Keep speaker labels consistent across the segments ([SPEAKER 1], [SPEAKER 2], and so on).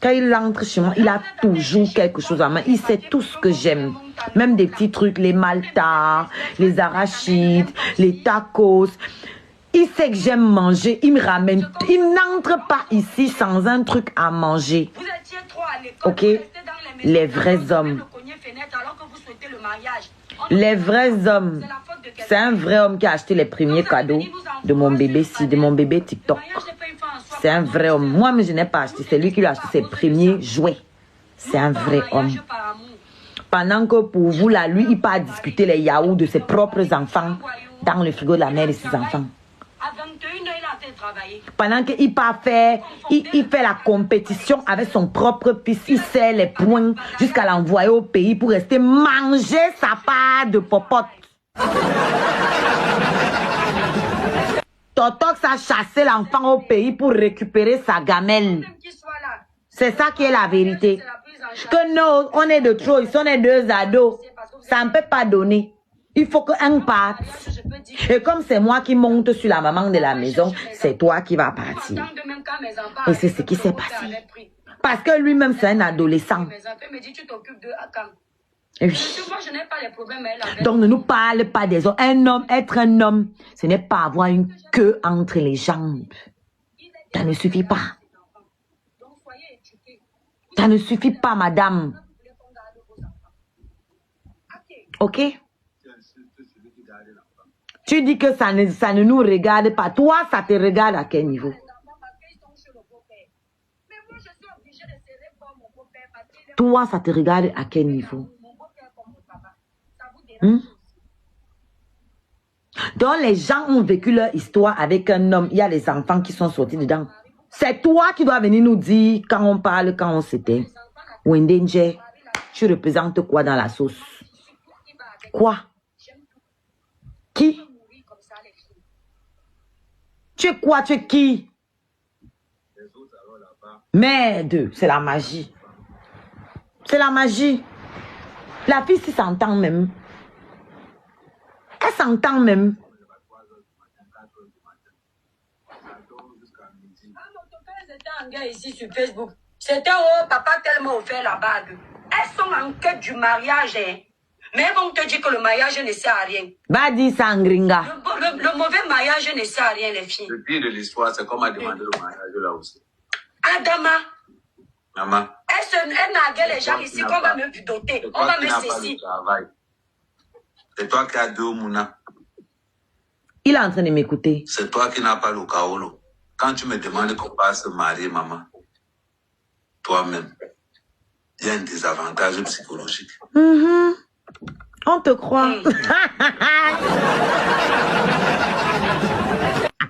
[SPEAKER 1] Quand il entre chez moi, il a toujours quelque chose à main. Il sait tout ce que j'aime. Même des petits trucs, les maltas, les arachides, les tacos. Il sait que j'aime manger. Il me ramène. Il n'entre pas ici sans un truc à manger. Ok? Les vrais hommes. Les vrais hommes. C'est un vrai homme qui a acheté les premiers cadeaux de mon bébé, de mon bébé TikTok. C'est un vrai homme. Moi, mais je n'ai pas acheté. C'est lui qui lui a acheté ses premiers jouets. C'est un vrai homme. Pendant que pour vous, là, lui, il part discuter les yaourts de ses propres enfants dans le frigo de la mère de ses enfants. Pendant qu'il part faire, il fait la compétition avec son propre fils. Il serre les poings jusqu'à l'envoyer au pays pour rester manger sa part de popote. Totox a chassé l'enfant au pays pour récupérer sa gamelle. C'est ça qui est la vérité. Que non, on est de trop, ils sont les deux ados. Ça ne peut pas donner. Il faut qu'un parte. Et comme c'est moi qui monte sur la maman de la maison, c'est toi qui vas partir. Et c'est ce qui s'est passé. Parce que lui-même, c'est un adolescent. Oui. Donc, ne nous parle pas des hommes. Un homme, être un homme, ce n'est pas avoir une queue entre les jambes. Ça ne suffit pas. Ça ne suffit pas, madame. Ok? Tu dis que ça ne nous regarde pas. Toi, ça te regarde à quel niveau? Toi, ça te regarde à quel niveau? Donc, les gens ont vécu leur histoire avec un homme. Il y a les enfants qui sont sortis dedans. C'est toi qui dois venir nous dire quand on parle, quand on s'éteint. Wendenje, tu représentes quoi dans la sauce? Quoi? Qui? Tu es quoi? Tu es qui? Merde, c'est la magie. C'est la magie. La fille, si s'entend même. Elle s'entend même. Ici sur Facebook. C'était au papa tellement offert la bague. Elles sont en quête du mariage. Hein. Mais elles vont te dire que le mariage ne sert à rien. Badi Sangringa. Le mauvais mariage ne sert à rien, les filles. Le pire de l'histoire, c'est qu'on m'a demandé le mariage là aussi. Adama. Maman. Elle narguait les gens ici qu'on va me doter. On va me saisir. C'est toi qui as deux Mouna. Il est en train de m'écouter. C'est toi qui n'as pas le kaolo. Quand tu me demandes qu'on va se marier, maman, toi-même, il y a un désavantage psychologique. On te croit. Je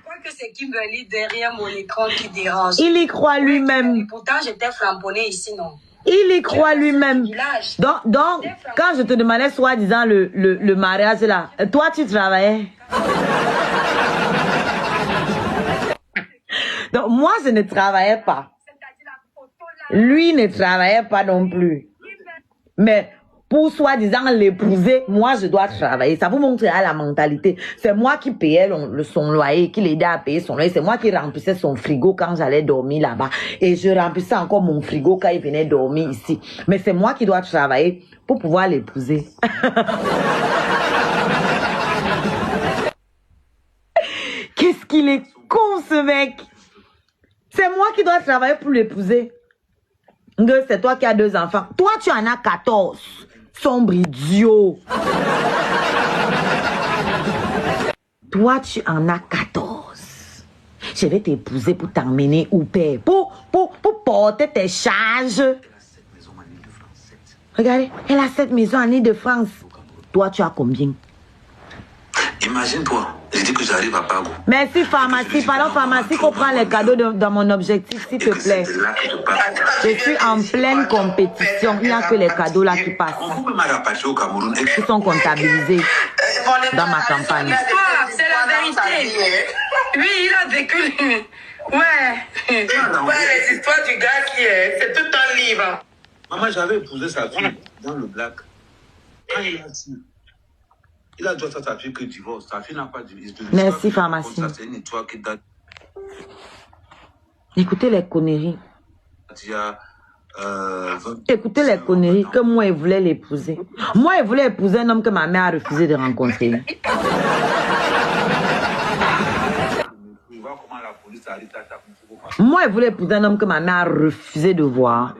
[SPEAKER 1] crois que c'est Kimberly derrière mon écran qui dérange. Il y croit lui-même. Pourtant, j'étais flamboyée ici, non? Il y croit lui-même. Donc, quand je te demandais soi-disant le mariage là, toi, tu travaillais? Donc, moi, je ne travaillais pas. Lui ne travaillait pas non plus. Mais pour soi-disant l'épouser, moi, je dois travailler. Ça vous montre la mentalité. C'est moi qui payais son loyer, qui l'aidait à payer son loyer. C'est moi qui remplissais son frigo quand j'allais dormir là-bas. Et je remplissais encore mon frigo quand il venait dormir ici. Mais c'est moi qui dois travailler pour pouvoir l'épouser. Qu'est-ce qu'il est con, ce mec! C'est moi qui dois travailler pour l'épouser. C'est toi qui as 2 enfants. Toi, tu en as 14. Sombre idiot. Toi, tu en as 14. Je vais t'épouser pour t'emmener au père. Pour porter tes charges. Regardez, elle a 7 maisons en Île-de-France. Toi, tu as combien? Imagine-toi, je dis que j'arrive à Pago. Merci pharmacie, pardon pharmacie, qu'on prend les cadeaux dans mon objectif, s'il te plaît. Je suis en pleine compétition, il n'y a que les cadeaux là qui passent. Qui sont comptabilisés dans ma campagne. C'est la vérité. Lui, il a vécu. Ouais, les histoires du gars qui est, c'est tout un livre. Maman, j'avais épousé sa fille dans le black. Quand il a su. Il a dit à sa fille que divorce. Sa fille n'a pas de divorce. Merci, pharmacie. C'est une histoire qui date. Écoutez les conneries. Écoutez les conneries que moi, il voulait l'épouser. Moi, il voulait épouser un homme que ma mère a refusé de rencontrer. Moi, il voulait épouser un homme que ma mère a refusé de voir.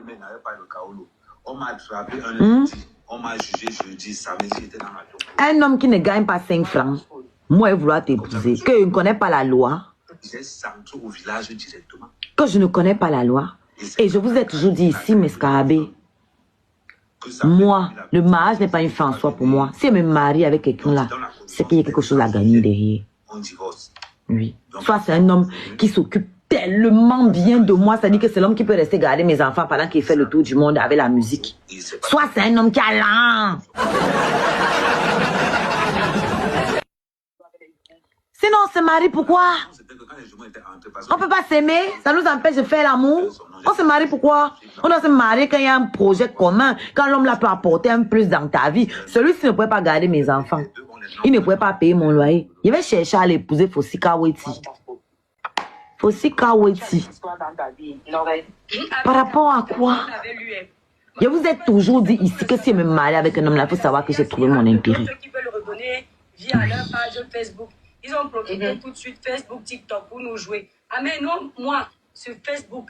[SPEAKER 2] On m'a attrapé un lundi. On m'a jugé jeudi, samedi, j'étais dans la tour.
[SPEAKER 1] Un homme qui ne gagne pas 5 francs. Moi, il voulait t'épouser. Que je ne connais pas la loi.
[SPEAKER 2] J'ai senti au village directement.
[SPEAKER 1] Que je ne connais pas la loi. Et je vous ai toujours dit ici, mes scarabées. Moi, le mariage n'est pas une fin en soi pour moi. Si elle me marie avec quelqu'un là, c'est qu'il y a quelque chose à gagner derrière.
[SPEAKER 2] On divorce.
[SPEAKER 1] Oui. Soit c'est un homme qui s'occupe tellement bien de moi, c'est-à-dire que c'est l'homme qui peut rester garder mes enfants pendant qu'il fait le tour du monde avec la musique. Soit c'est un homme qui a l'âme. Sinon, on se marie pourquoi? On ne peut pas s'aimer, ça nous empêche de faire l'amour. On se marie pourquoi? On doit se marier quand il y a un projet commun, quand l'homme là peut apporter un plus dans ta vie. Celui-ci ne pouvait pas garder mes enfants. Il ne pouvait pas payer mon loyer. Il va chercher à l'épouser Fosika Weti. Fosika Weti. Par rapport à quoi? Je vous ai toujours dit ici que si je me marie avec un homme là, il faut savoir que j'ai trouvé mon intérêt.
[SPEAKER 3] Ceux qui veulent redonner via leur page Facebook. Ils ont profité tout de suite Facebook, TikTok pour nous jouer. Ah mais non, moi, sur Facebook,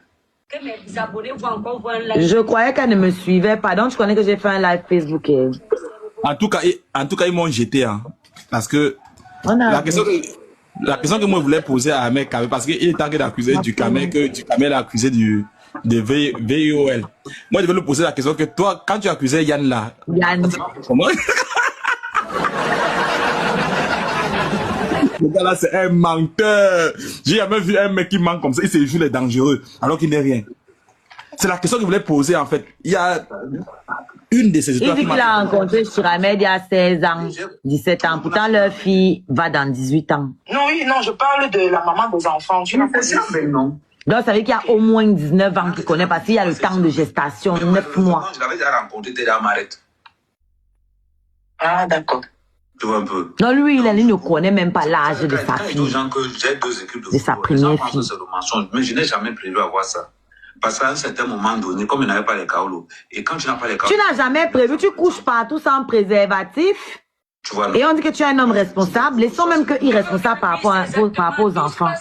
[SPEAKER 3] que mes abonnés voient encore voir un live.
[SPEAKER 1] Je croyais qu'elle ne me suivait pas. Donc, je connais que j'ai fait un live Facebook.
[SPEAKER 4] En tout cas, ils m'ont jeté. Hein, parce que la question que moi je voulais poser à Ahmed Kamel, parce qu'il est en train d'accuser du Kamel, que du Kamel a accusé de VIOL. Moi, je vais lui poser la question que toi, quand tu accusais Yann là, comment? Le gars là, c'est un menteur. J'ai jamais vu un mec qui ment comme ça. Il se joue les dangereux, alors qu'il n'est rien. C'est la question qu'il voulait poser, en fait. Il y a une de ces histoires.
[SPEAKER 1] Il dit qu'il a rencontré sur Ahmed il y a 16 ans, 17 ans. Pourtant, leur fille va dans 18 ans.
[SPEAKER 5] Non, oui, non, je parle de la maman des enfants. Tu n'as pas dit.
[SPEAKER 2] Non.
[SPEAKER 1] Donc, ça veut dire qu'il y a au moins 19 ans qu'il connaît, parce qu'il y a le temps de gestation, 9 mois.
[SPEAKER 2] Je l'avais déjà rencontré, t'es à Marette.
[SPEAKER 5] Ah, d'accord.
[SPEAKER 2] Tu vois un peu.
[SPEAKER 1] Non, lui, il ne connaît même pas l'âge de sa fille.
[SPEAKER 2] J'ai 2 équipes
[SPEAKER 1] de sa première fille.
[SPEAKER 2] C'est le mensonge, mais je n'ai jamais prévu avoir ça. Parce qu'à un certain moment donné, comme il n'avait pas les kaolos, et quand tu n'as pas les kaolos...
[SPEAKER 1] Tu n'as jamais prévu, tu couches partout sans préservatif.
[SPEAKER 2] Tu vois,
[SPEAKER 1] et on dit que tu es un homme responsable, laissons même que irresponsable par rapport aux enfants.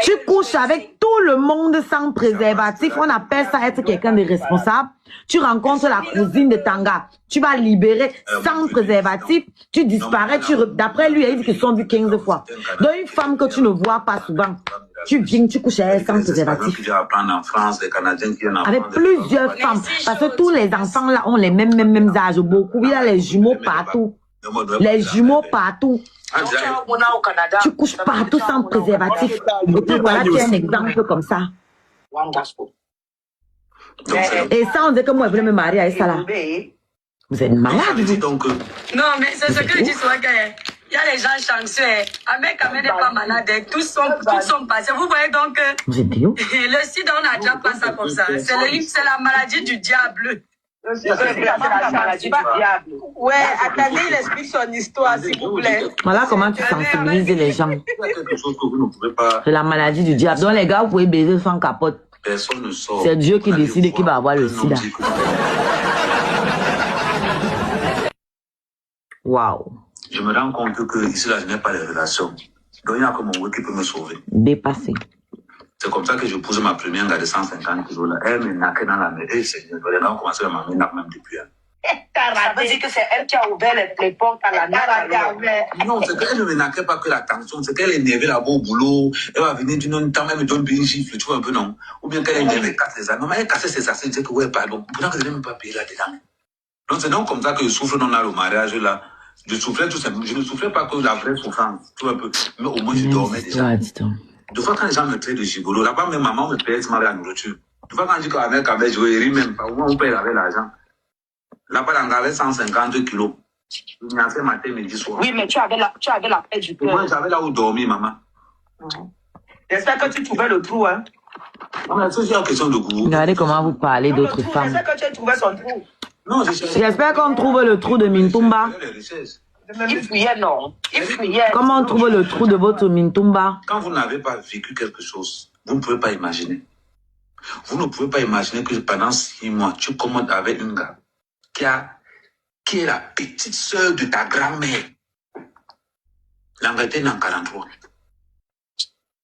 [SPEAKER 1] Tu couches avec tout le monde sans préservatif, on appelle ça être quelqu'un de responsable. Tu rencontres la cousine de Tanga, tu vas libérer sans préservatif, tu disparais, d'après lui, il dit qu'ils sont vus 15 fois. Donc une femme que tu ne vois pas souvent, tu viens, tu couches avec elle sans préservatif. Avec plusieurs femmes, parce que tous les enfants là ont les mêmes âges, beaucoup, il y a les jumeaux partout. Les jumeaux partout. Tu couches partout sans préservatif. Et puis voilà, tu as un exemple comme ça. Et ça, on dit que moi, je voulais me marier avec ça là. Vous êtes malade, vous.
[SPEAKER 3] Non, mais c'est ce que je dis souvent qu'il y a les gens chanceux. Ahmed Kamel n'est pas malade. Tous sont passés. Vous voyez donc
[SPEAKER 1] vous êtes où?
[SPEAKER 3] le sida, on n'attrape pas ça comme ça. C'est la maladie du diable.
[SPEAKER 5] C'est la maladie du diable. Ouais, attendez, il explique son histoire, s'il vous plaît.
[SPEAKER 1] Voilà comment tu sensibilises les gens. C'est la maladie du diable. Donc les gars, vous pouvez baiser sans capote.
[SPEAKER 2] Personne ne sort.
[SPEAKER 1] C'est Dieu qui décide qui va avoir le sida. Waouh.
[SPEAKER 2] Je me rends compte que ici, là, je n'ai pas de relation. Donc, il y a que mon work qui peut me sauver.
[SPEAKER 1] Dépassé.
[SPEAKER 2] C'est comme ça que je pose ma première gars de 150 kilos là. Elle me naquait dans la mer. Et Seigneur, les gens ont commencé à m'amener même depuis.
[SPEAKER 5] Ça veut dire que c'est elle qui a ouvert les portes à la naque.
[SPEAKER 2] Non, c'est qu'elle ne me naquait pas que la tension. C'est qu'elle est énervée là-bas au boulot. Elle va venir du nom, elle me donne bien une gifle, tu vois un peu, non? Ou bien qu'elle est énervée, casse les armes. Maman, elle cassait ses assiettes, elle dit que ouais, pardon. Pourtant que je n'ai même pas payé là-dedans. Donc, c'est donc comme ça que je souffre dans le mariage là. Je souffrais tout simplement. Je ne souffrais pas que la vraie souffrance, tu vois un peu. Mais au moins, je dormais déjà. Des fois, quand les gens me traitent de gigolo, là-bas, mes mamans me payaient ce la nourriture. Des fois, quand je dis qu'avec je vais rire même pas. Au moins, on paye avec l'argent. Là-bas, on avait 150 kilos. Il y a fait matin, midi, soir.
[SPEAKER 5] Oui, mais tu avais la paix du cœur.
[SPEAKER 2] Moi, j'avais là où dormir, maman.
[SPEAKER 5] J'espère que tu trouvais le trou, hein.
[SPEAKER 2] Non, mais c'est une question de goût.
[SPEAKER 1] Regardez comment vous parlez d'autres femmes.
[SPEAKER 5] J'espère que tu as trouvé son trou.
[SPEAKER 2] Non,
[SPEAKER 1] j'espère qu'on trouve le trou de Mintumba.
[SPEAKER 5] Il fuyait, non. Il fuyait.
[SPEAKER 1] Comment on trouve le trou de votre Mintumba?
[SPEAKER 2] Quand vous n'avez pas vécu quelque chose, vous ne pouvez pas imaginer. Vous ne pouvez pas imaginer que pendant 6 mois, tu commandes avec une gars qui est la petite sœur de ta grand-mère. L'Angleterre est en 43.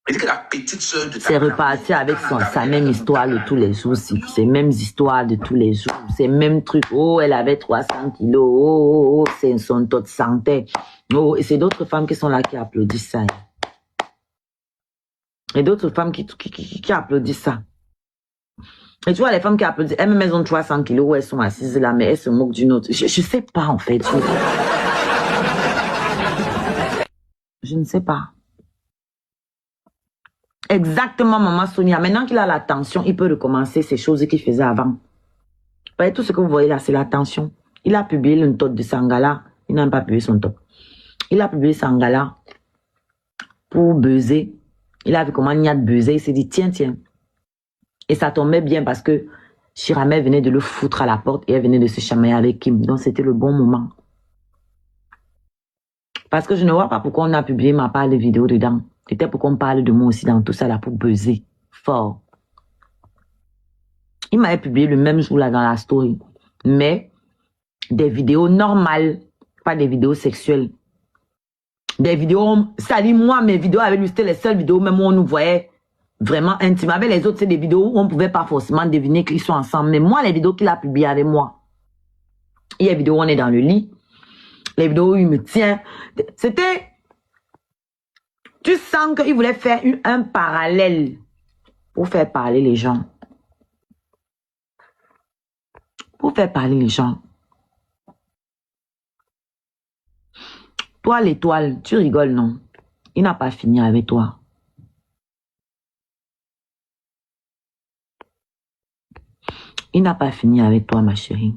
[SPEAKER 2] Elle dit que la petite sœur de ta
[SPEAKER 1] C'est reparti avec sa même histoire de tous les jours. C'est mêmes histoires de tous les jours. C'est même truc. Oh, elle avait 300 kilos. Oh, c'est son taux de santé. Oh, et c'est d'autres femmes qui sont là qui applaudissent ça. Et d'autres femmes qui applaudissent ça. Et tu vois, les femmes qui applaudissent, elles-mêmes, elles ont 300 kilos où elles sont assises là, mais elles se moquent d'une autre. Je sais pas, en fait. Je ne sais pas. Exactement, maman Sonia. Maintenant qu'il a la tension, il peut recommencer ces choses qu'il faisait avant. Vous voyez, tout ce que vous voyez là, c'est la tension. Il a publié une top de Sangala. Il n'a même pas publié son top. Il a publié Sangala pour buzzer. Il a vu comment il y a de buzzer. Il s'est dit, tiens. Et ça tombait bien parce que Chiramel venait de le foutre à la porte et elle venait de se chamailler avec Kim. Donc c'était le bon moment. Parce que je ne vois pas pourquoi on a publié ma part de vidéo dedans. C'était pour qu'on parle de moi aussi dans tout ça là, pour buzzer fort. Il m'avait publié le même jour là dans la story. Mais des vidéos normales, pas des vidéos sexuelles. Des vidéos, ça dit moi, mes vidéos avec lui, c'était les seules vidéos même où on nous voyait vraiment intimes. Avec les autres, c'est des vidéos où on ne pouvait pas forcément deviner qu'ils sont ensemble. Mais moi, les vidéos qu'il a publiées avec moi, il y a des vidéos où on est dans le lit. Les vidéos où il me tient. C'était... Tu sens qu'il voulait faire un parallèle pour faire parler les gens. Pour faire parler les gens. Toi, l'étoile, tu rigoles, non? Il n'a pas fini avec toi. Il n'a pas fini avec toi, ma chérie.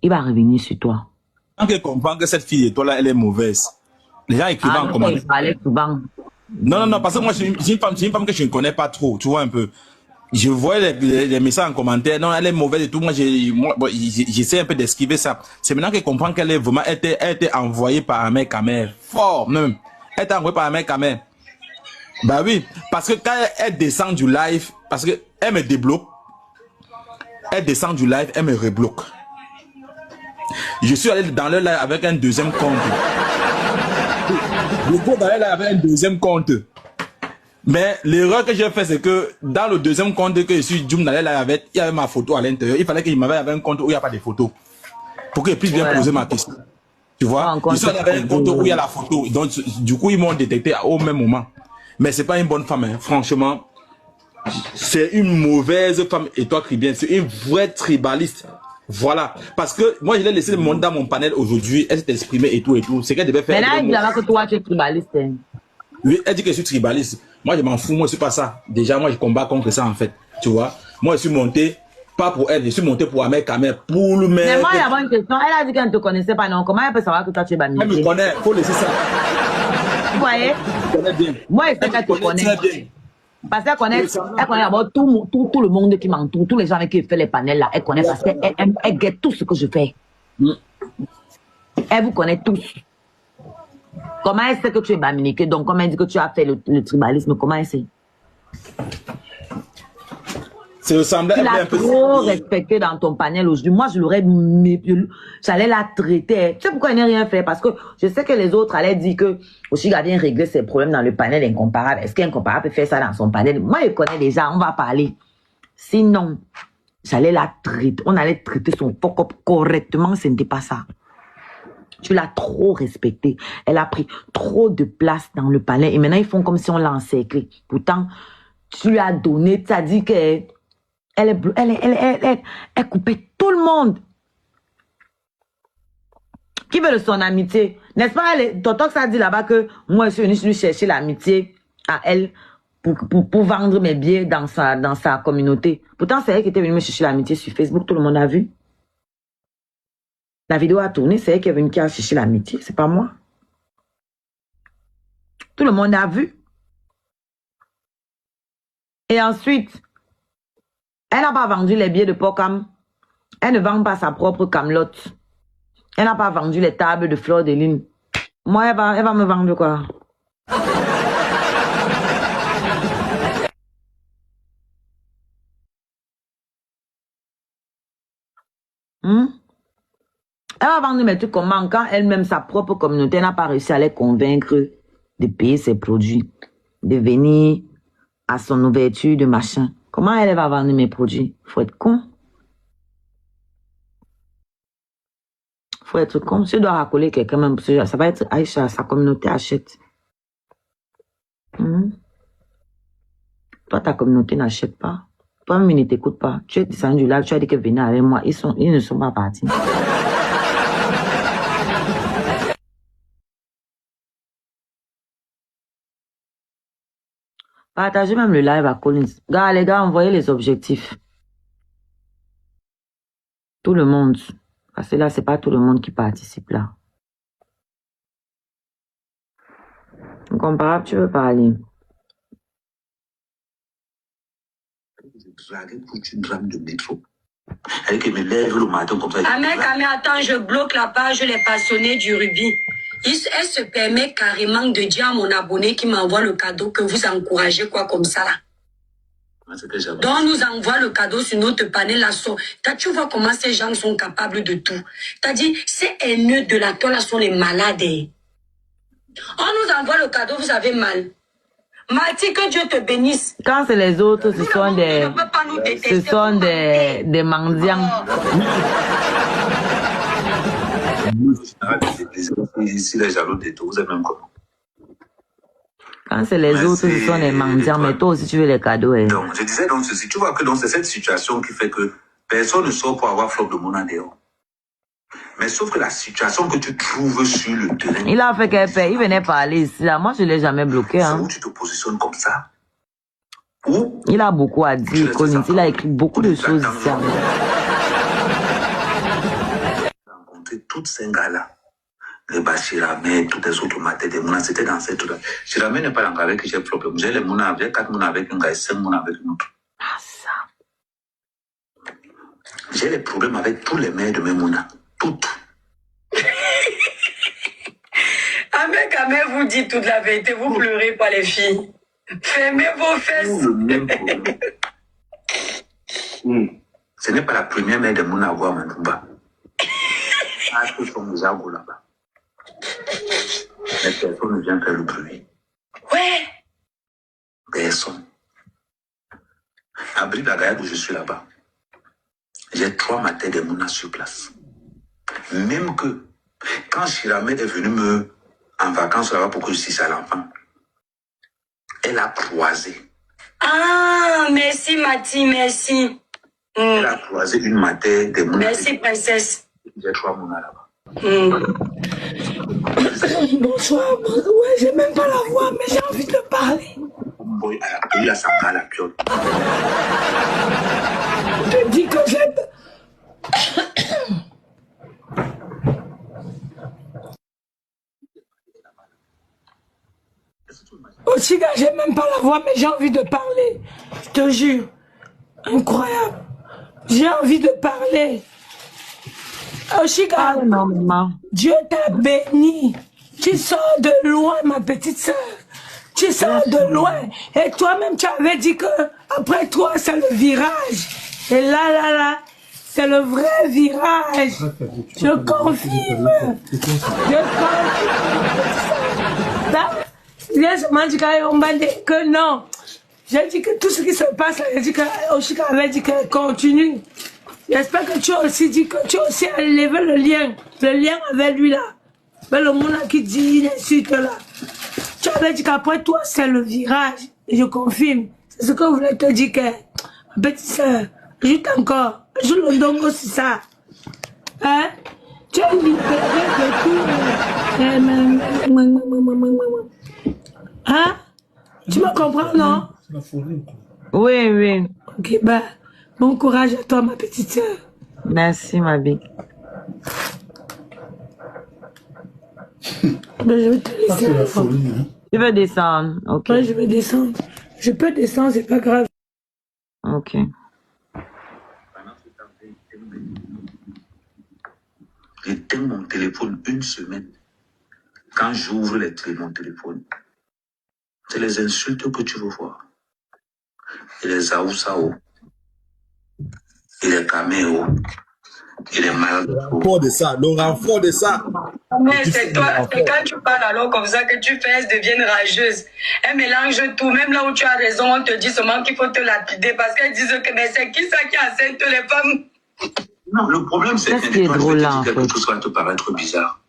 [SPEAKER 1] Il va revenir sur toi.
[SPEAKER 4] Quand elle comprend que cette fille étoile-là, elle est mauvaise. Les gens écrivent en commentaire. Non, parce que moi, j'ai une femme que je ne connais pas trop, tu vois un peu. Je vois les messages en commentaire, non, elle est mauvaise et tout. Moi, j'essaie un peu d'esquiver ça. C'est maintenant qu'elle comprend qu'elle est vraiment, elle était envoyée par un mec à mère. Fort, même. Elle était envoyée par un mec à mère. Bah oui, parce que quand elle descend du live, parce que elle me débloque, elle descend du live, elle me rebloque. Je suis allé dans le live avec un deuxième compte. Je go dans le live avec un deuxième compte. Mais l'erreur que j'ai fait, c'est que dans le deuxième compte que je suis Djoum dans le live avec, il y avait ma photo à l'intérieur. Il fallait qu'il m'avait avec un compte où il n'y a pas de photo. Pour qu'il puisse bien poser ma question. Tu vois? Je suis allé avec un compte où il y a la photo. Donc, du coup, ils m'ont détecté au même moment. Mais c'est pas une bonne femme, hein. Franchement. C'est une mauvaise femme, et toi, Cribien, c'est une vraie tribaliste. Voilà. Parce que moi, je l'ai laissé monter dans mon panel aujourd'hui. Elle s'est exprimée et tout. C'est qu'elle devait faire.
[SPEAKER 1] Mais là, il dit là que toi, tu es tribaliste. Hein.
[SPEAKER 4] Oui, elle dit que je suis tribaliste. Moi, je m'en fous. Moi, je suis pas ça. Déjà, moi, je combats contre ça, en fait. Tu vois. Moi, je suis monté, pas pour elle, je suis monté pour Ahmed Kamer, pour le mec.
[SPEAKER 1] Mais moi, il y a une question. Elle a dit qu'elle ne te connaissait pas, non. Comment elle peut savoir que toi, tu es Bamileke?
[SPEAKER 4] Elle me connaît. Faut laisser ça.
[SPEAKER 1] Vous voyez?
[SPEAKER 4] Elle connaît bien.
[SPEAKER 1] Moi, je sais qu'elle te connaît. Parce qu'elle connaît d'abord tout le monde qui m'entoure, tous les gens avec qui je fais les panels là, elle connaît parce qu'elle guette tout ce que je fais. Elle vous connaît tous. Comment elle sait que tu es Bamileke? Donc, comment elle dit que tu as fait le tribalisme? Comment elle sait?
[SPEAKER 4] C'est semblable.
[SPEAKER 1] Tu l'as trop respecté dans ton panel aujourd'hui. Moi, j'allais la traiter. Tu sais pourquoi elle n'a rien fait? Parce que je sais que les autres allaient dire que Oshiga vient régler ses problèmes dans le panel incomparable. Est-ce qu'Incomparable peut faire ça dans son panel? Moi, je connais déjà, on va parler. Sinon, j'allais la traiter. On allait traiter son fuck-up correctement, ce n'était pas ça. Tu l'as trop respecté. Elle a pris trop de place dans le panel. Et maintenant, ils font comme si on l'a encerclé. Pourtant, tu lui as donné, tu as dit qu'elle coupait tout le monde. Qui veut de son amitié? N'est-ce pas? Totox a dit là-bas que moi, je suis venu chercher l'amitié à elle pour vendre mes billets dans sa communauté. Pourtant, c'est elle qui était venue me chercher l'amitié sur Facebook. Tout le monde a vu. La vidéo a tourné, c'est elle qui est venue chercher l'amitié. C'est pas moi. Tout le monde a vu. Et ensuite, elle n'a pas vendu les billets de Pokam. Elle ne vend pas sa propre camelote. Elle n'a pas vendu les tables de Fleur de Lune. Moi, elle va me vendre quoi?
[SPEAKER 6] Elle va vendre mes trucs comment quand elle-même, sa propre communauté, n'a pas réussi à les convaincre de payer ses produits, de venir à son ouverture de machin. Comment elle va vendre mes produits? Faut être con. Faut être con. Si je dois racoler quelqu'un même, ça va être Aïcha, sa communauté achète. Toi, ta communauté n'achète pas. Toi-même, ils ne t'écoutent pas. Tu es descendu là, tu as dit que venez avec moi. Ils ne sont pas partis. Partagez même le live à Collins. Gars, les gars, envoyez les objectifs. Tout le monde. Parce que là, c'est pas tout le monde qui participe là. Incomparable, tu veux parler?
[SPEAKER 2] Une rame de métro. Elle qui me lève le matin comme ça.
[SPEAKER 3] Attends, je bloque la page Les Passionnés du Rubis. Elle se permet carrément de dire à mon abonné qui m'envoie le cadeau que vous encouragez quoi comme ça là. Donc nous envoie le cadeau sur notre panel là. Tu vois comment ces gens sont capables de tout. T'as dit, ces haineux de la toile là sont les malades. On nous envoie le cadeau, vous avez mal. Marty, que Dieu te bénisse.
[SPEAKER 6] Quand c'est les autres, ce sont des mendiants.
[SPEAKER 2] Si les jaloux de tout, vous êtes même comment?
[SPEAKER 6] Quand c'est les autres, ce sont des mendiants, mais toi aussi tu veux les cadeaux. Hein.
[SPEAKER 2] Donc, je disais donc ceci, tu vois que c'est cette situation qui fait que personne ne sort pour avoir flop de mon dehors. Mais sauf que la situation que tu trouves sur le terrain...
[SPEAKER 6] Il a fait qu'elle paye, il venait parler ici, là. Moi je ne l'ai jamais bloqué. Hein.
[SPEAKER 2] Où tu te positionnes comme ça. Où
[SPEAKER 6] il a beaucoup à dire, Collins. Il a écrit beaucoup de choses ici.
[SPEAKER 2] Rencontrer toutes ces gars-là. Les Bachirame, tous les autres matins des Mouna, c'était dans cette... Chirame n'est pas l'engagé avec qui j'ai problème. J'ai les Mouna avec 4 Mouna avec un gars et 5 Mouna avec un autre.
[SPEAKER 6] Ah ça.
[SPEAKER 2] J'ai les problèmes avec tous les maires de mes Mouna. Toutes.
[SPEAKER 3] Ahmed, vous dit toute la vérité, vous pleurez pas les filles. Fermez vos fesses.
[SPEAKER 2] Le même problème. Ce n'est pas la première mère de Mouna à voir Mandouba. Ah, tous sont déjà beaux là-bas. Mais personne ne vient faire le bruit.
[SPEAKER 3] Ouais.
[SPEAKER 2] Personne. À Bridagaya, où je suis là-bas, j'ai 3 matins de Mouna sur place. Même que, quand Chirame est venu en vacances là-bas pour que je suis à l'enfant, elle a croisé.
[SPEAKER 3] Ah, merci Mati, merci.
[SPEAKER 2] Elle a croisé une matin de Mouna.
[SPEAKER 3] Merci princesse.
[SPEAKER 2] J'ai 3 Mouna là-bas.
[SPEAKER 3] Bonsoir, ouais, j'ai même pas la voix, mais j'ai envie de parler.
[SPEAKER 2] Il a sa main à la piole.
[SPEAKER 3] Je te dis que j'aime. Aussi, gars, j'ai même pas la voix, mais j'ai envie de parler. Je te jure. Incroyable. J'ai envie de parler. Oshiga, Dieu t'a béni. Tu sors de loin, ma petite soeur. Tu sors de loin. Et toi-même, tu avais dit que après toi, c'est le virage. Et là, c'est le vrai virage. Je confirme. Je confirme. Que non. J'ai dit que tout ce qui se passe, j'ai dit que Oshiga avait dit qu'elle continue. J'espère que tu as aussi dit que tu as aussi enlevé le lien avec lui là. Mais le monde qui dit une insulte là. Tu avais dit qu'après toi c'est le virage. Et je confirme. C'est ce que je voulais te dire que, ma petite soeur, juste encore, joue le dongo c'est ça. Hein? Tu es libéré de tout. Hein? Tu me comprends, non?
[SPEAKER 6] Oui, oui.
[SPEAKER 3] Ok, bah. Bon courage à toi, ma petite soeur.
[SPEAKER 6] Merci, ma big.
[SPEAKER 3] Ben, je vais te laisser.
[SPEAKER 6] Tu veux descendre? Ok.
[SPEAKER 3] Oui, je vais descendre. Je peux descendre, c'est pas grave.
[SPEAKER 6] Ok.
[SPEAKER 2] J'éteins mon téléphone une semaine. Quand j'ouvre mon téléphone, c'est les insultes que tu veux voir. Et les aoussao. Et les caméos. Il est malade.
[SPEAKER 4] Le renfort de ça.
[SPEAKER 1] Mais c'est toi, c'est quand tu parles alors comme ça que tu fais, elle devient rageuse. Elle mélange tout. Même là où tu as raison, on te dit seulement qu'il faut te lapider parce qu'elles disent que mais c'est qui ça qui enceinte les femmes?
[SPEAKER 2] Non, le problème c'est que
[SPEAKER 6] Qu'est-ce drôle là, en fait.
[SPEAKER 2] quelque chose va te paraître bizarre.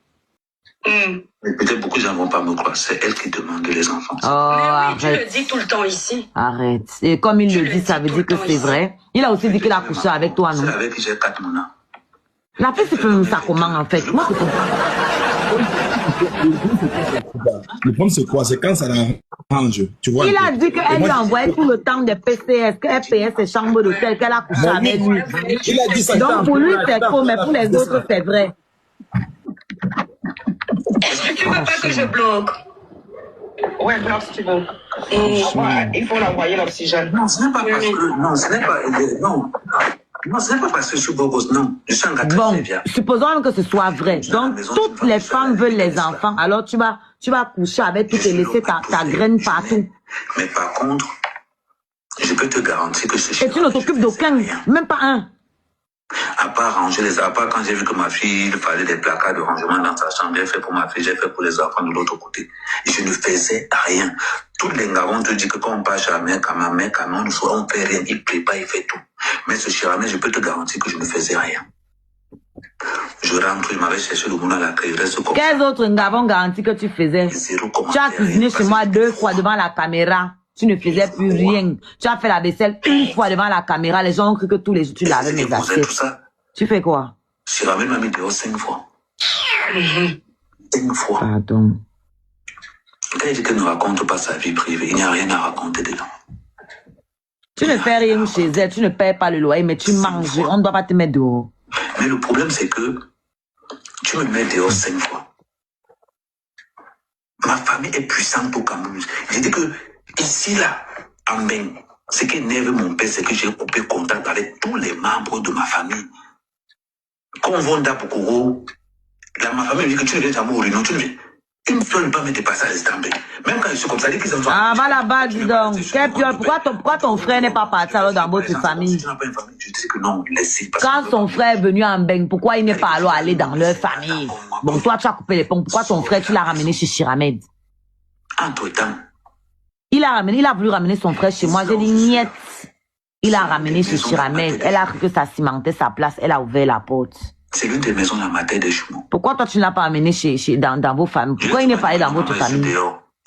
[SPEAKER 2] Mais peut-être beaucoup de gens ne vont pas me croire. C'est elle qui demande les enfants.
[SPEAKER 6] Oh,
[SPEAKER 1] mais oui, tu
[SPEAKER 6] arrête.
[SPEAKER 1] le dis tout le temps ici.
[SPEAKER 6] Arrête. Et comme il le dit, ça veut dire que c'est vrai. Il a aussi dit qu'il a couché avec toi, non?
[SPEAKER 2] C'est avec qui j'ai 4 mois.
[SPEAKER 6] La fille, c'est fait ça comment, en fait? Moi, c'est
[SPEAKER 4] Le problème, c'est quoi? C'est quand ça l'arrange. Tu vois.
[SPEAKER 6] il a dit qu'elle lui envoyait tout le temps des PCS, qu'elle payait ses chambres d'hôtel, qu'elle a couché avec lui.
[SPEAKER 4] Il a dit ça.
[SPEAKER 6] Donc, pour lui, c'est faux, mais pour les autres, c'est vrai.
[SPEAKER 1] Est-ce que tu veux pas que je bloque?
[SPEAKER 5] Ouais, bloque si tu veux. Il faut l'envoyer l'oxygène.
[SPEAKER 2] Non, ce n'est pas parce que... Non, ce n'est pas... Non. Non, ce n'est pas parce que je suis beau gosse, non. Je suis un gars très bien.
[SPEAKER 6] Supposons que ce soit vrai. Donc, toutes les femmes veulent les enfants. Alors, tu vas coucher avec tout et laisser ta graine partout.
[SPEAKER 2] Mais par contre, je peux te garantir que ce
[SPEAKER 6] Et tu ne t'occupes d'aucun, même pas un.
[SPEAKER 2] À part ranger à part quand j'ai vu que ma fille, il fallait des placards de rangement dans sa chambre, j'ai fait pour ma fille, j'ai fait pour les enfants de l'autre côté. Et je ne faisais rien. Tous les gars vont te dire que quand on part chez la mère, quand ma mère, quand on fait rien, il prépare, il fait tout. Mais ce Chiramé, je peux te garantir que je ne faisais rien. Je rentre, il m'avait cherché le monde à la clé, il reste comme ça.
[SPEAKER 6] Quels autres gars vont garantir que tu faisais? Tu as cuisiné chez moi 2 fois devant la caméra. Tu ne faisais plus rien. Tu as fait la vaisselle 1 fois devant la caméra. Les gens ont cru que tous les jours tu lavais mes assiettes. Tu fais quoi?
[SPEAKER 2] Chiramé m'a mis dehors 5 fois. 5 fois.
[SPEAKER 6] Pardon.
[SPEAKER 2] Quand il dit qu'elle ne raconte pas sa vie privée, il n'y a rien à raconter dedans.
[SPEAKER 6] Tu ne fais rien chez elle, tu ne payes pas le loyer, mais tu manges. On ne doit pas te mettre dehors.
[SPEAKER 2] Mais le problème, c'est que tu me mets dehors 5 fois. Ma famille est puissante au Cameroun. J'ai dit que ici, là, en Beng, ce qui énerve mon père, c'est que j'ai coupé contact avec tous les membres de ma famille. Quand on va à Bokoro, ma famille me dit que tu ne viens jamais au Réunion, tu ne viens. Une fiole ne peut pas me dépasser à l'Istanbul. Même quand je suis comme ça, dit qu'ils ont...
[SPEAKER 6] Ah, va là-bas, dis donc. Quelle piole, pourquoi ton frère n'est pas parti alors dans votre famille?
[SPEAKER 2] Si tu n'as pas une famille, je dis que non, laissez.
[SPEAKER 6] Quand son frère est venu en Beng, pourquoi il n'est pas alors allé dans leur famille? Bon, toi, tu as coupé les ponts. Pourquoi ton frère, tu l'as ramené chez Chiramed?
[SPEAKER 2] Entre-temps.
[SPEAKER 6] Il a voulu ramener son frère chez moi. J'ai dit, niet. Il a ramené chez Chiramed. Elle a cru que ça cimentait sa place. Elle a ouvert la porte.
[SPEAKER 2] C'est l'une des maisons dans ma tête des jumeaux.
[SPEAKER 6] Pourquoi toi, tu ne l'as pas amené dans vos familles? Pourquoi il n'est pas allé dans votre famille?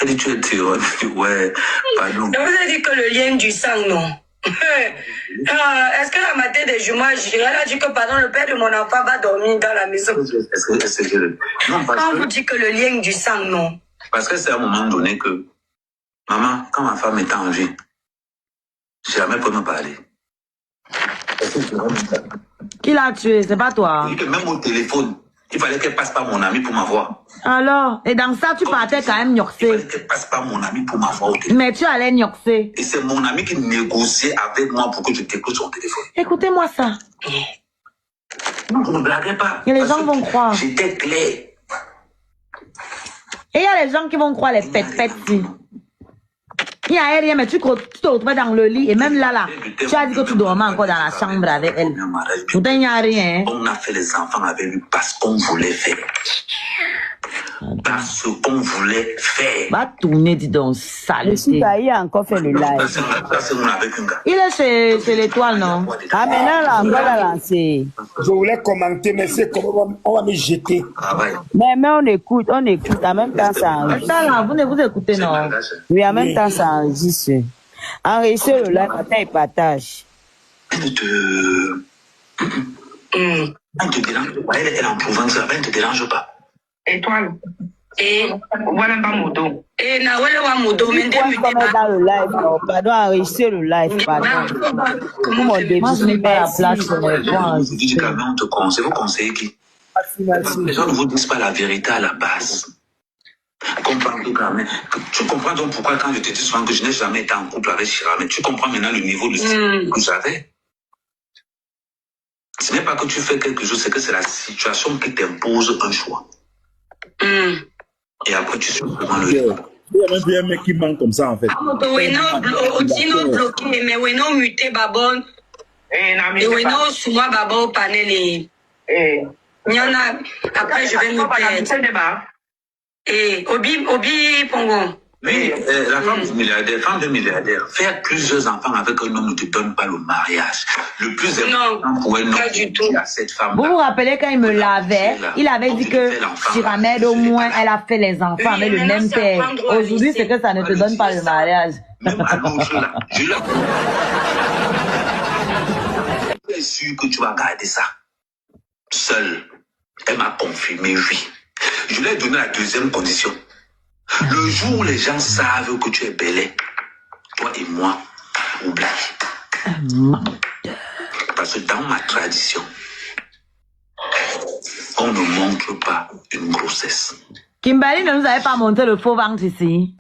[SPEAKER 2] Elle dit, tu es dehors. Ouais, pardon.
[SPEAKER 1] Je vous ai dit que le lien du sang, non. Est-ce que la matin des jumeaux, elle a dit que pardon, le père de mon enfant va dormir dans la maison?
[SPEAKER 2] Non, parce
[SPEAKER 1] Quand
[SPEAKER 2] que...
[SPEAKER 1] vous dites que le lien du sang, non.
[SPEAKER 2] Parce que c'est à un moment donné que, maman, quand ma femme était en vie, j'ai jamais pu me parler.
[SPEAKER 6] Qui l'a tué? C'est pas toi.
[SPEAKER 2] Même au téléphone, il fallait qu'elle passe par mon ami pour m'avoir.
[SPEAKER 6] Alors, et dans ça, tu partais quand même
[SPEAKER 2] Il
[SPEAKER 6] nyoxé.
[SPEAKER 2] fallait qu'elle passe par mon ami pour m'avoir au téléphone.
[SPEAKER 6] Mais tu allais nyoxé.
[SPEAKER 2] Et c'est mon ami qui négociait avec moi pour que je décroche son téléphone.
[SPEAKER 6] Écoutez-moi ça.
[SPEAKER 2] Non, je ne blaguais pas.
[SPEAKER 6] Et les gens vont croire.
[SPEAKER 2] J'étais clair.
[SPEAKER 6] Et il y a les gens qui vont croire les pètes-pètes-ci. Il n'y a rien, mais tu te retrouvais dans le lit. Et même là, tu as dit que tu dormais encore dans la chambre avec elle. Pourtant, il n'y a rien.
[SPEAKER 2] On a fait les enfants avec lui parce qu'on voulait faire. Parce qu'on voulait faire.
[SPEAKER 6] Va tourner, dis donc, sale.
[SPEAKER 7] Il a encore fait le live.
[SPEAKER 6] Il est chez l'étoile, non?
[SPEAKER 7] Ah, maintenant, là, on va lancer.
[SPEAKER 8] Je voulais commenter, mais c'est comment on va me jeter.
[SPEAKER 7] Mais on écoute, en même temps, ça enregistre.
[SPEAKER 6] Attends, là, vous écoutez, non?
[SPEAKER 7] Oui, en même temps, ça enregistre. Enregistre le live, attends, il partage.
[SPEAKER 2] Elle te dérange pas. Elle est en Provence, elle ne te dérange pas.
[SPEAKER 5] Étoile. Et voilà pas moto.
[SPEAKER 1] Et na wale wa moto, mais
[SPEAKER 7] dans le live, non, pardon, enregistrer le live, pardon.
[SPEAKER 1] Comment
[SPEAKER 6] moi, je n'ai pas la place pour
[SPEAKER 2] les gens. Vous dites quand même, on te conseille. Vous conseillez qui? Les gens ne vous disent pas la vérité à la base. Tu comprends donc pourquoi quand je te dis souvent que je n'ai jamais été en couple avec Chiramé, tu comprends maintenant le niveau de style que j'avais. Ce n'est pas que tu fais quelque chose, c'est que c'est la situation qui t'impose un choix. Et après, tu suis vraiment le choix.
[SPEAKER 4] Il y a même un mec qui ment comme ça, en fait.
[SPEAKER 1] Oui, non, bloqué, mais oui, non, muté, babon. Et oui, non, souvent, babon, panel. Il y en a. Après, je vais nous perdre. Et Obi Pongo.
[SPEAKER 2] Oui, la femme de milliardaire, faire plusieurs enfants avec un homme ne te donne pas le mariage. Le plus important pour un homme, c'est à cette femme.
[SPEAKER 6] Vous vous rappelez quand il me lavait, il avait dit que Chiramède, au moins, elle a fait les enfants avec le même père. Aujourd'hui, c'est que ça ne te donne pas le mariage.
[SPEAKER 2] Même à l'autre là, je suis sûr que tu vas garder ça. Seule, elle m'a confirmé, oui. Je lui ai donné la deuxième condition. Le jour où les gens savent que tu es belle, toi et moi, oublie. Parce que dans ma tradition, on ne montre pas une grossesse.
[SPEAKER 6] Kimberly ne nous avait pas montré le faux ventre ici.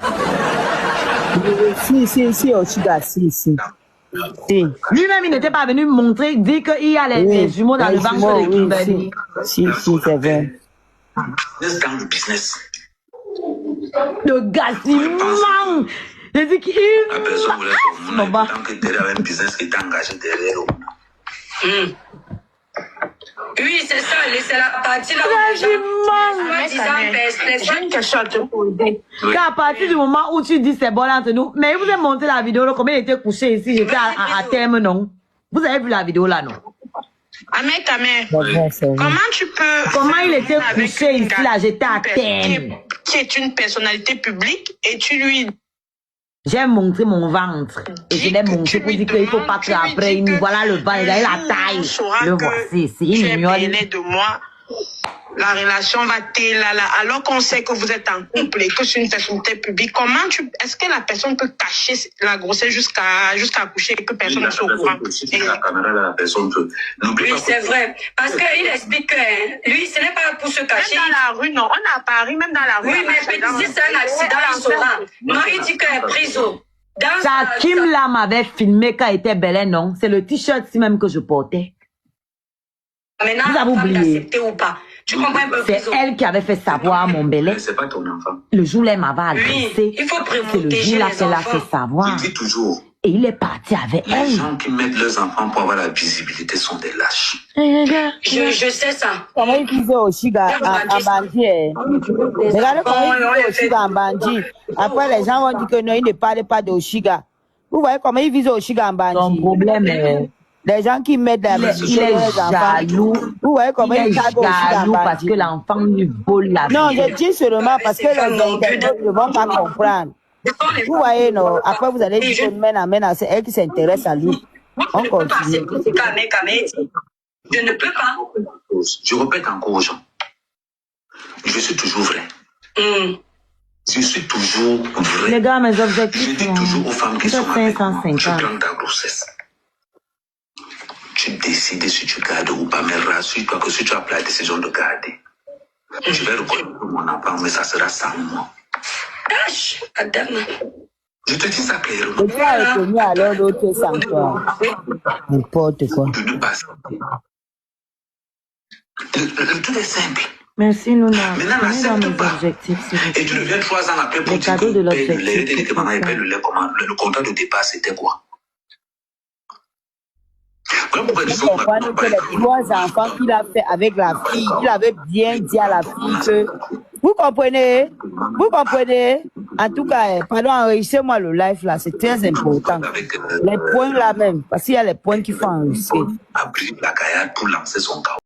[SPEAKER 7] Si, Oshiga, si.
[SPEAKER 6] Lui-même, il n'était pas venu montrer, dire qu'il y a les jumeaux dans le ventre de Kimberly.
[SPEAKER 7] Si, c'est vrai.
[SPEAKER 2] Dans le business.
[SPEAKER 6] Le gars, il ment. Il dit qu'il...
[SPEAKER 2] La personne voulait tant que derrière un business qui est engagé derrière.
[SPEAKER 1] Oui, c'est ça, c'est la partie là où
[SPEAKER 5] j'ai une question à te poser.
[SPEAKER 6] À partir du moment où tu dis c'est bon entre nous, mais vous avez montré la vidéo, là, comment il était couché ici, j'étais à terme, non? Vous avez vu la vidéo là, non?
[SPEAKER 5] Comment tu peux...
[SPEAKER 6] Comment il était couché ici, là, j'étais à terme.
[SPEAKER 5] Qui est une personnalité publique et tu lui...
[SPEAKER 6] J'ai montré mon ventre. Et je l'ai montré pour dire qu'il ne faut pas qu'après, il nous voilà le ventre, il a la taille. Le voici, c'est une mignonne.
[SPEAKER 5] De moi. La relation va là, alors qu'on sait que vous êtes en couple et que c'est une personnalité publique. Est-ce que la personne peut cacher la grossesse jusqu'à accoucher et que personne ne soit au courant?
[SPEAKER 2] La caméra là, la personne peut.
[SPEAKER 1] Oui, c'est vrai. Parce qu'il explique que lui, ce n'est pas pour se cacher.
[SPEAKER 5] Même dans la rue, non. On est à Paris, même dans la rue.
[SPEAKER 1] Oui, mais si c'est un accident, il saura. Non, il dit qu'elle est prise.
[SPEAKER 6] Kim là m'avait filmé quand elle était belle, non? C'est le t-shirt si même que je portais.
[SPEAKER 1] Maintenant,
[SPEAKER 6] vous avez oublié.
[SPEAKER 1] Ou pas. Tu comprends un peu?
[SPEAKER 6] C'est elle qui avait fait savoir mon belé.
[SPEAKER 2] C'est pas ton enfant.
[SPEAKER 6] Le jour où elle m'avait agressé,
[SPEAKER 1] oui, il faut
[SPEAKER 6] c'est le jour là qu'elle a fait savoir.
[SPEAKER 2] Il dit toujours.
[SPEAKER 6] Et il est parti avec elle.
[SPEAKER 2] Les gens qui mettent leurs enfants pour avoir la visibilité sont des lâches.
[SPEAKER 1] Je sais ça.
[SPEAKER 7] Comment il disait Oshiga en bandit? Regardez comment il disait Oshiga en bandit. Après, les gens vont dire que non, il ne parlait pas d'Oshiga. Vous voyez comment il visait Oshiga en bandit?
[SPEAKER 6] Son problème est...
[SPEAKER 7] Les gens qui mettent la
[SPEAKER 6] il est jaloux.
[SPEAKER 7] Vous voyez comment il est
[SPEAKER 6] jaloux parce que l'enfant lui vole la vie.
[SPEAKER 7] Non, je dis seulement parce que les internautes ne vont pas comprendre. Vous voyez, non, après vous allez dire que c'est elle qui s'intéresse à lui. On continue.
[SPEAKER 1] Je ne peux pas.
[SPEAKER 2] Je répète encore aux gens. Je suis toujours vrai. Je suis toujours vrai.
[SPEAKER 6] Les gars, mes objectifs.
[SPEAKER 2] Je dis toujours aux femmes qui sont avec moi, tu prends ta grossesse. Tu décides si tu gardes ou pas, mais rassure-toi que si tu as pris la décision de garder, je vais reconnaître mon enfant, mais ça sera sans moi. Je te dis ça clairement.
[SPEAKER 7] Tu as reconnu alors l'autre sans toi. N'importe quoi.
[SPEAKER 2] De ne pas. Tout est simple.
[SPEAKER 6] Merci, Luna.
[SPEAKER 2] Maintenant, n'accepte pas. Et tu reviens 3 ans après pour dire que le contrat de départ, c'était quoi?
[SPEAKER 7] Vous comprenez que les 3 enfants qu'il a fait avec la fille, il avait bien dit à la fille que... Vous comprenez? Vous comprenez? En tout cas, pardon, enregistrez-moi le live là, c'est très important. Les points là même, parce qu'il y a les points qu'il faut enregistrer.
[SPEAKER 2] A pris la gaillard pour lancer son chaos.